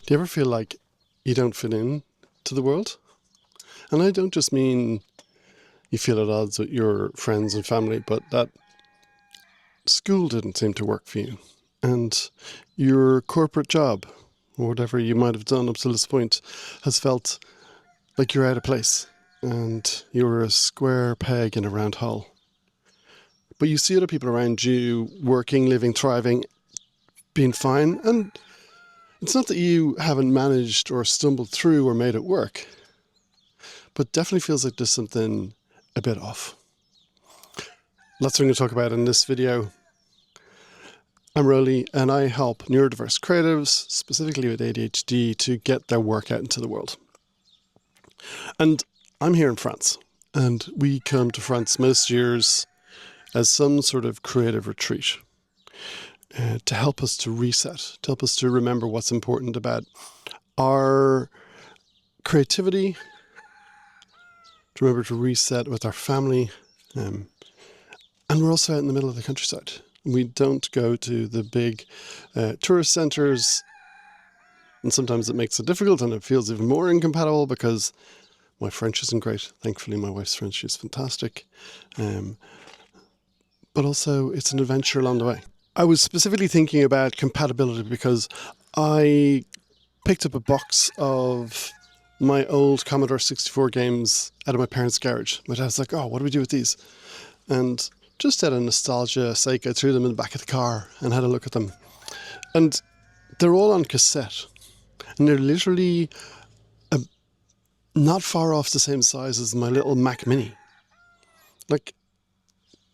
Do you ever feel like you don't fit in to the world? And I don't just mean you feel at odds with your friends and family, but that school didn't seem to work for you. And your corporate job, or whatever you might have done up to this point, has felt like you're out of place and you're a square peg in a round hole. But you see other people around you working, living, thriving, being fine, and it's not that you haven't managed or stumbled through or made it work, but definitely feels like there's something a bit off. That's what I'm going to talk about in this video. I'm Rolly and I help neurodiverse creatives, specifically with ADHD, to get their work out into the world. And I'm here in France, and we come to France most years as some sort of creative retreat to help us to reset, to help us to remember what's important about our creativity, to remember to reset with our family. And we're also out in the middle of the countryside. We don't go to the big tourist centres, and sometimes it makes it difficult and it feels even more incompatible because my French isn't great. Thankfully, my wife's French is fantastic. But also, it's an adventure along the way. I was specifically thinking about compatibility because I picked up a box of my old Commodore 64 games out of my parents' garage. My dad's like, oh, what do we do with these? And just out of nostalgia sake, I threw them in the back of the car and had a look at them. And they're all on cassette. And they're literally not far off the same size as my little Mac Mini. Like,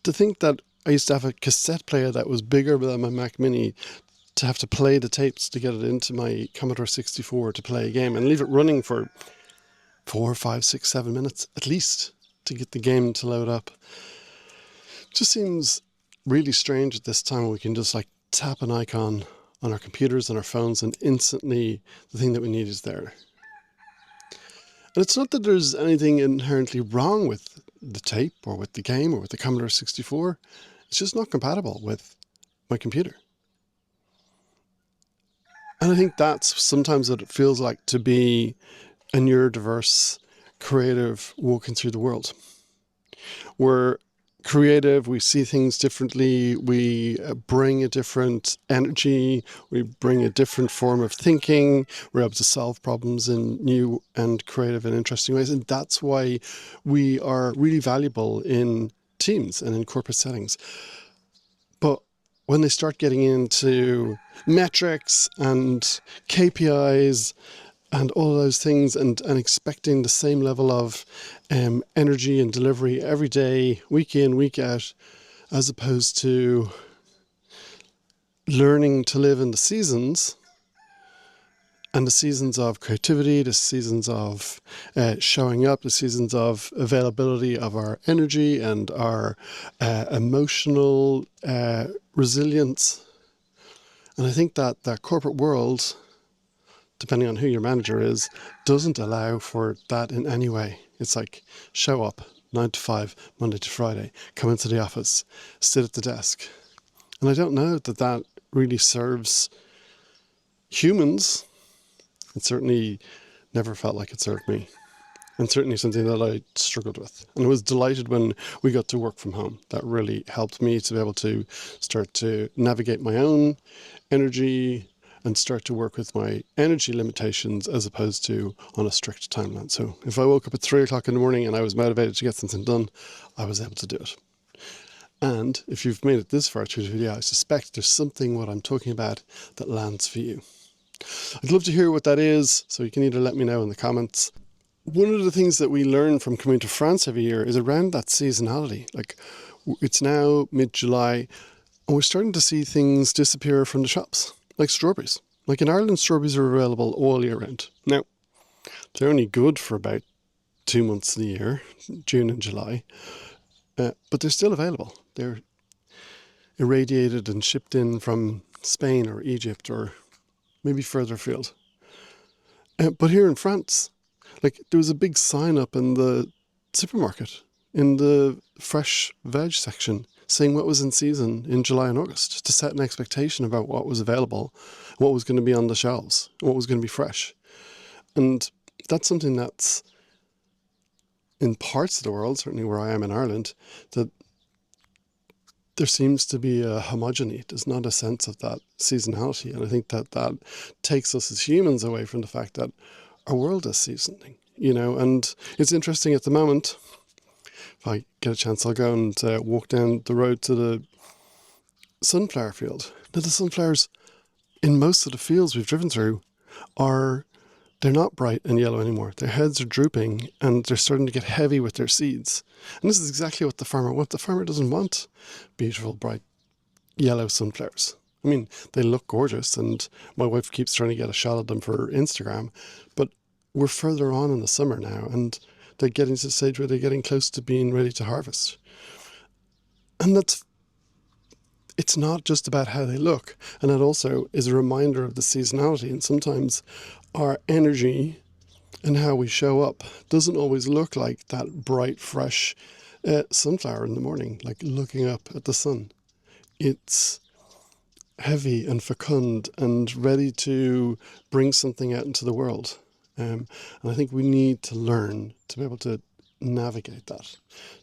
to think that I used to have a cassette player that was bigger than my Mac Mini, to have to play the tapes to get it into my Commodore 64 to play a game and leave it running for 4, 5, 6, 7 minutes at least to get the game to load up. Just seems really strange at this time when we can just like tap an icon on our computers and our phones and instantly the thing that we need is there. And it's not that there's anything inherently wrong with the tape or with the game or with the Commodore 64. It's just not compatible with my computer. And I think that's sometimes what it feels like to be a neurodiverse creative walking through the world. We're creative, we see things differently, we bring a different energy, we bring a different form of thinking, we're able to solve problems in new and creative and interesting ways. And that's why we are really valuable in teams and in corporate settings. But when they start getting into metrics and KPIs and all of those things and expecting the same level of energy and delivery every day, week in, week out, as opposed to learning to live in the seasons, and the seasons of creativity, the seasons of showing up, the seasons of availability of our energy and our emotional resilience. And I think that that corporate world, depending on who your manager is, doesn't allow for that in any way. It's like, show up 9 to 5, Monday to Friday, come into the office, sit at the desk. And I don't know that that really serves humans. It certainly never felt like it served me. And certainly something that I struggled with. And I was delighted when we got to work from home. That really helped me to be able to start to navigate my own energy and start to work with my energy limitations as opposed to on a strict timeline. So if I woke up at 3 o'clock in the morning and I was motivated to get something done, I was able to do it. And if you've made it this far through the video, I suspect there's something what I'm talking about that lands for you. I'd love to hear what that is, so you can either let me know in the comments. One of the things that we learn from coming to France every year is around that seasonality. Like, it's now mid-July, and we're starting to see things disappear from the shops, like strawberries. Like in Ireland, strawberries are available all year round. Now, they're only good for about 2 months of the year, June and July, but they're still available. They're irradiated and shipped in from Spain or Egypt or maybe further afield. But here in France, like, there was a big sign up in the supermarket, in the fresh veg section, seeing what was in season in July and August, to set an expectation about what was available, what was going to be on the shelves, what was going to be fresh. And that's something that's in parts of the world, certainly where I am in Ireland, that there seems to be a homogeny. There's not a sense of that seasonality. And I think that that takes us as humans away from the fact that our world is seasoning, and it's interesting at the moment. If I get a chance, I'll go and walk down the road to the sunflower field. Now, the sunflowers in most of the fields we've driven through they're not bright and yellow anymore. Their heads are drooping and they're starting to get heavy with their seeds. And this is exactly what the farmer wants. The farmer doesn't want beautiful, bright, yellow sunflowers. I mean, they look gorgeous, and my wife keeps trying to get a shot of them for Instagram, but we're further on in the summer now, and they're getting to the stage where they're getting close to being ready to harvest. And it's not just about how they look, and it also is a reminder of the seasonality. And sometimes our energy and how we show up doesn't always look like that bright, fresh sunflower in the morning, like looking up at the sun. It's heavy and fecund and ready to bring something out into the world. And I think we need to learn to be able to navigate that,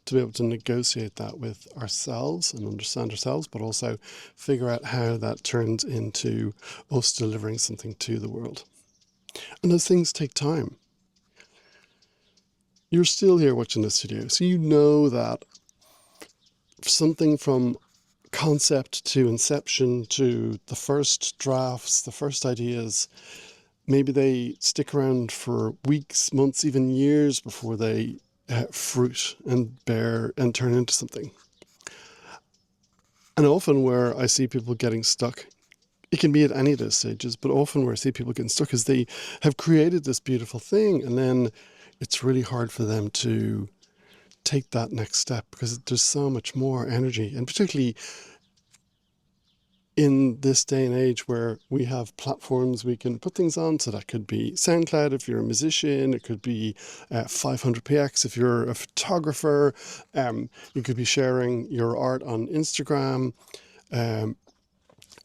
to be able to negotiate that with ourselves and understand ourselves, but also figure out how that turns into us delivering something to the world. And those things take time. You're still here watching this video, so you know that something from concept to inception to the first drafts, the first ideas, maybe they stick around for weeks, months, even years before they fruit and bear and turn into something. And often where I see people getting stuck, it can be at any of those stages, but often where I see people getting stuck is they have created this beautiful thing, and then it's really hard for them to take that next step because there's so much more energy. And particularly in this day and age where we have platforms we can put things on, so that could be SoundCloud if you're a musician, it could be 500px if you're a photographer, you could be sharing your art on Instagram,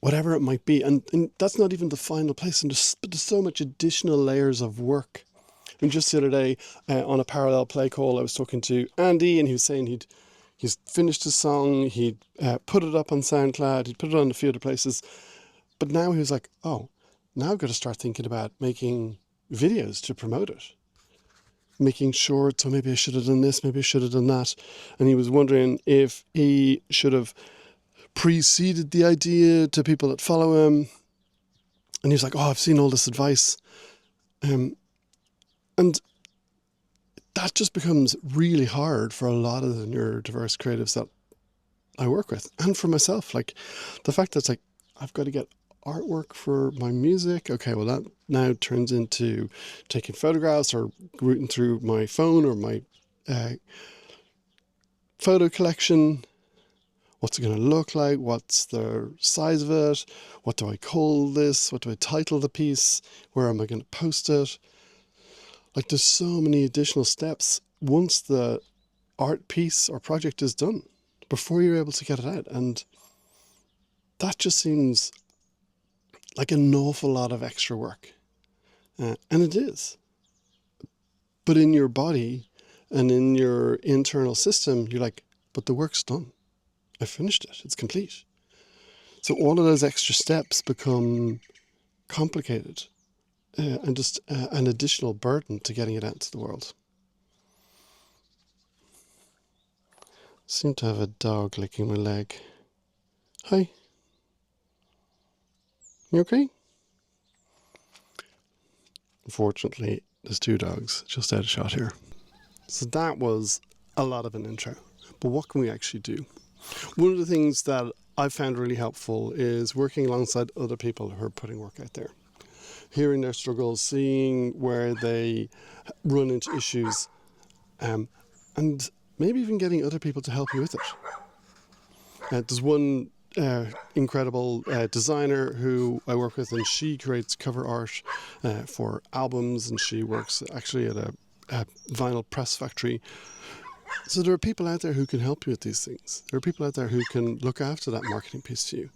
whatever it might be. And that's not even the final place. And there's so much additional layers of work. And just the other day on a parallel play call, I was talking to Andy, and he was saying he's finished his song, he'd put it up on SoundCloud, he'd put it on a few other places. But now he was like, oh, now I've got to start thinking about making videos to promote it. Making shorts, so maybe I should have done this, maybe I should have done that. And he was wondering if he should have preceded the idea to people that follow him. And he was like, oh, I've seen all this advice. And that just becomes really hard for a lot of the neurodiverse creatives that I work with, and for myself. Like the fact that it's like, I've got to get artwork for my music. Okay, well that now turns into taking photographs or routing through my phone or my photo collection. What's it going to look like? What's the size of it? What do I call this? What do I title the piece? Where am I going to post it? Like there's so many additional steps once the art piece or project is done before you're able to get it out. And that just seems like an awful lot of extra work. And it is. But in your body and in your internal system, you're like, but the work's done. I finished it. It's complete. So all of those extra steps become complicated. And just an additional burden to getting it out to the world. Seem to have a dog licking my leg. Hi. You okay? Unfortunately, there's two dogs just out of shot here. So that was a lot of an intro. But what can we actually do? One of the things that I've found really helpful is working alongside other people who are putting work out there. Hearing their struggles, seeing where they run into issues, and maybe even getting other people to help you with it. There's one incredible designer who I work with, and she creates cover art for albums, and she works actually at a vinyl press factory. So there are people out there who can help you with these things. There are people out there who can look after that marketing piece to you.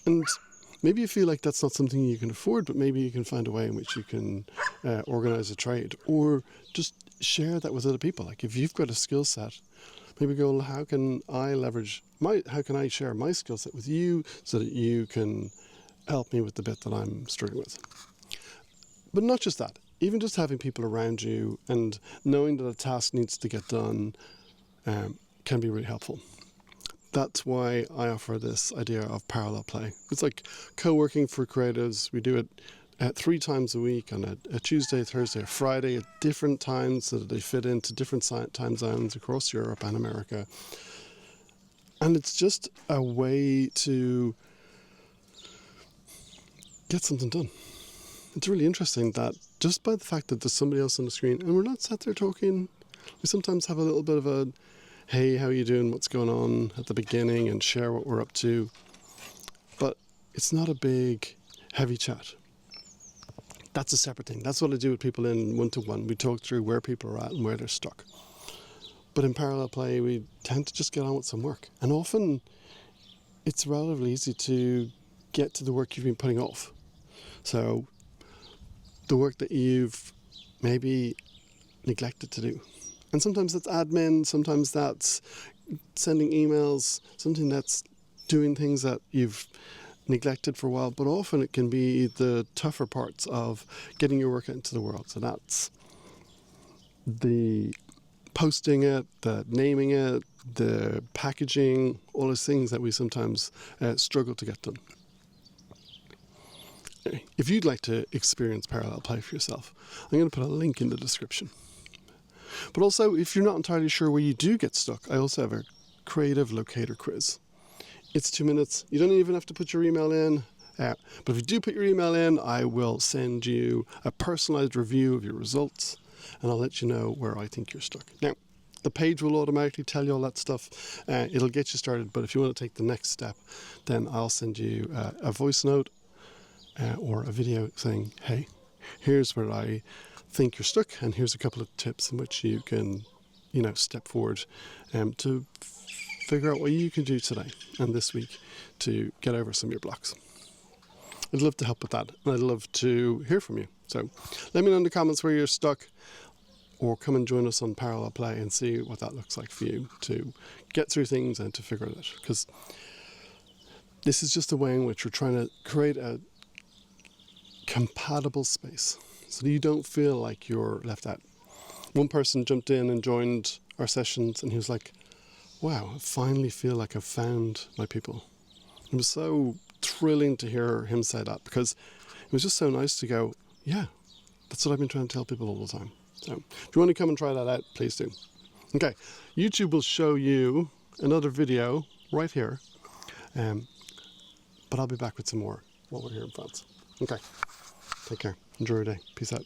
And maybe you feel like that's not something you can afford, but maybe you can find a way in which you can organize a trade or just share that with other people. Like if you've got a skill set, maybe go, well, how can I share my skill set with you so that you can help me with the bit that I'm struggling with? But not just that, even just having people around you and knowing that a task needs to get done can be really helpful. That's why I offer this idea of parallel play. It's like co-working for creatives. We do it 3 times a week on a Tuesday, Thursday, or Friday at different times so that they fit into different time zones across Europe and America. And it's just a way to get something done. It's really interesting that just by the fact that there's somebody else on the screen and we're not sat there talking, we sometimes have a little bit of a, hey, how are you doing? What's going on at the beginning, and share what we're up to. But it's not a big, heavy chat. That's a separate thing. That's what I do with people in one-to-one. We talk through where people are at and where they're stuck. But in parallel play, we tend to just get on with some work. And often it's relatively easy to get to the work you've been putting off. So the work that you've maybe neglected to do. And sometimes that's admin, sometimes that's sending emails, something that's doing things that you've neglected for a while, but often it can be the tougher parts of getting your work out into the world. So that's the posting it, the naming it, the packaging, all those things that we sometimes struggle to get done. If you'd like to experience parallel play for yourself, I'm going to put a link in the description. But also, if you're not entirely sure where you do get stuck, I also have a creative locator quiz. It's 2 minutes. You don't even have to put your email in. But if you do put your email in, I will send you a personalized review of your results, and I'll let you know where I think you're stuck. Now, the page will automatically tell you all that stuff. It'll get you started, but if you want to take the next step, then I'll send you a voice note or a video saying, hey, here's where I think you're stuck, and here's a couple of tips in which you can, step forward to figure out what you can do today and this week to get over some of your blocks. I'd love to help with that, and I'd love to hear from you. So let me know in the comments where you're stuck, or come and join us on Parallel Play and see what that looks like for you to get through things and to figure it out. Because this is just a way in which we're trying to create a compatible space so that you don't feel like you're left out. One person jumped in and joined our sessions, and he was like, wow, I finally feel like I've found my people. It was so thrilling to hear him say that, because it was just so nice to go, yeah, that's what I've been trying to tell people all the time. So if you want to come and try that out, please do. Okay, YouTube will show you another video right here, but I'll be back with some more while we're here in France. Okay, take care. Enjoy your day. Peace out.